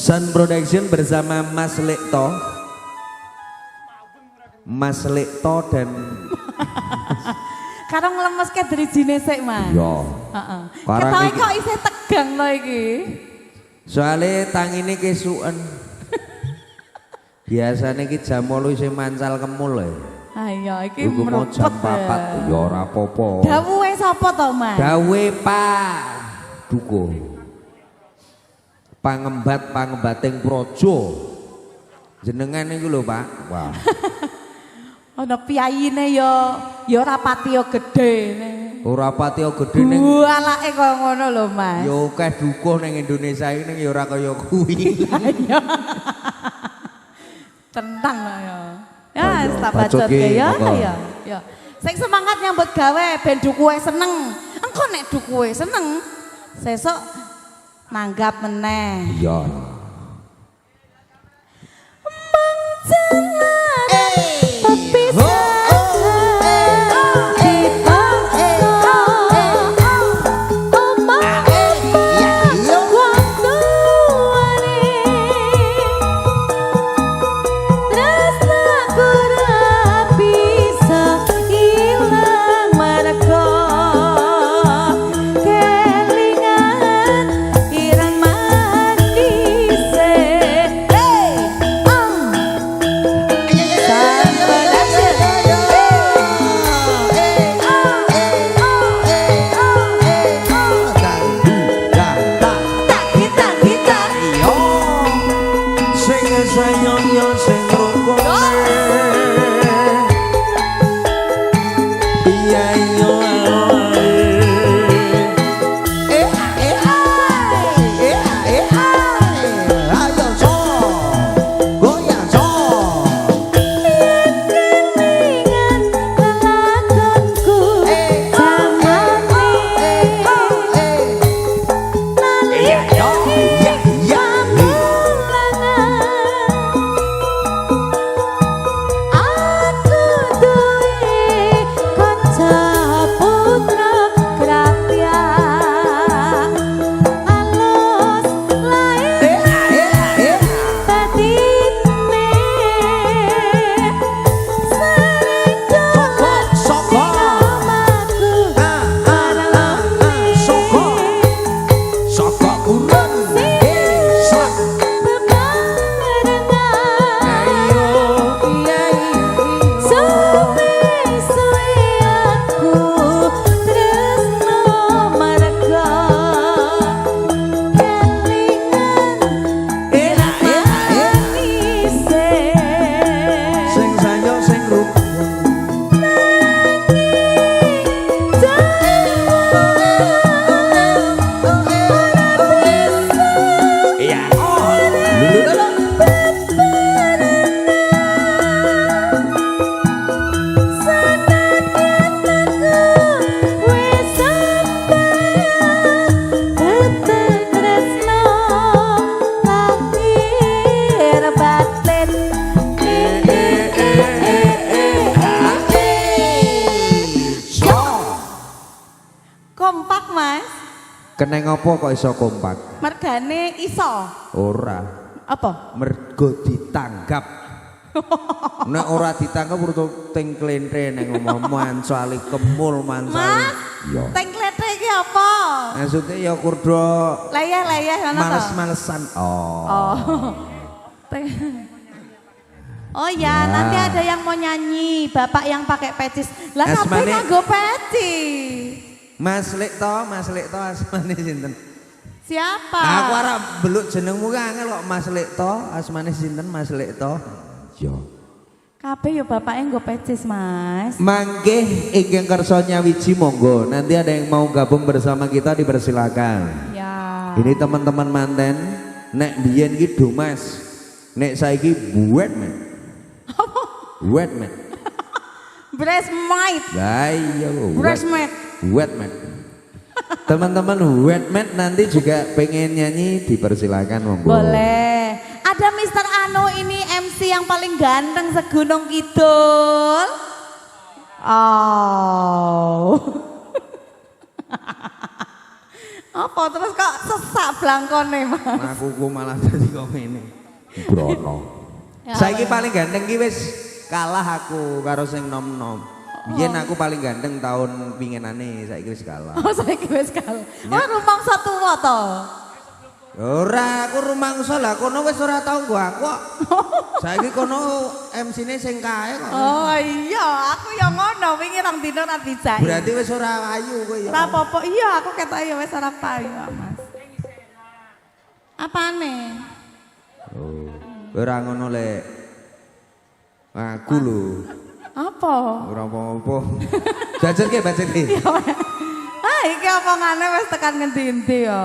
Sun Production bersama Mas Lekto. Mas Lekto dan Karang lemes ke dari jinesek Mas. yo. Ketoke kok isih tegang lho iki. Soale tangine kesuken. Biasane iki jam 8 isih mancal kemul lho. Ah iya iki merupet jam 4 ya ora apa-apa. Dawuhe sapa to Mas? Dawe Pak Duko. Pangembating Praja. Jenengan niku lho Pak. Wah. Ana piyayine ya ora pati gedhe. Ora pati gedhe ning alake kaya ngono lho Mas. Ya akeh dukuh ning Indonesia iki ning ya ora kaya kuwi. Tentang ya. Ya, tak bacot ya. Ya. Sing semangat nyambut gawe ben dukuhe seneng. Engko nek dukuhe seneng, sesuk nanggap meneh. Iya. Kompak Mas. Keneng apa kok iso kompak? Mergane iso. Ora. Apa? Mergo ditanggap. Nek ora ditangkap urut teng klentre ning omah mancali kemul mancali. Mas, yo. Teng klentre iki apa? Maksudnya ya kurdo Leyeh-leyeh ngono to. Males-malesan. Oh. Oh ya, nanti ada yang mau nyanyi, Bapak yang pakai pecis. Lah kabeh nganggo pecis. Mas Lekto asmane sinten? Siapa? Aku ora beluk jenengmu angel kok Mas Lekto, asmane sinten Mas Lekto? Yo. Kabeh yo bapake nggo pecis, Mas. Mangke ingkang kersa nyawiji monggo. Nanti ada yang mau gabung bersama kita dipersilakan. Ya. Ini teman-teman manten, nek biyen iki Dumas, nek saiki Wetman. Wetman. Breastmate. Ya iya Breastmate. Wetman. Teman-teman Wetman nanti juga pengen nyanyi dipersilakan monggo. Boleh. Ada Mr. Anu ini MC yang paling ganteng segunung kidul. Oh. Apa terus kok sesak blangkone, Mas? Aku malah dadi kok ngene. Brono. Ya, Saiki wes. paling ganteng ki wis kalah aku karo sing nom-nom. Biyen aku paling ganteng tahun pinginane, saiki wis kalah. Oh, saiki wis kalah. Oh, rumangsa tuwa to. Ora, aku rumangsa lah kono wis ora tau nggo aku kok. Saiki kono MC-ne sing kae kok. Oh iya, aku ya ngono, wingi rong dina ora dijak. Berarti wis ora ayu kowe ya. Ora apa-apa, iya aku ketok ya wis ora payu, Mas. Apane? Oh, ora ngono lek. Aku lho. Apa? Ora apa-apa. Jajar ki, bajet ki. Ah, iki omongane wis tekan ngendi-endi ya.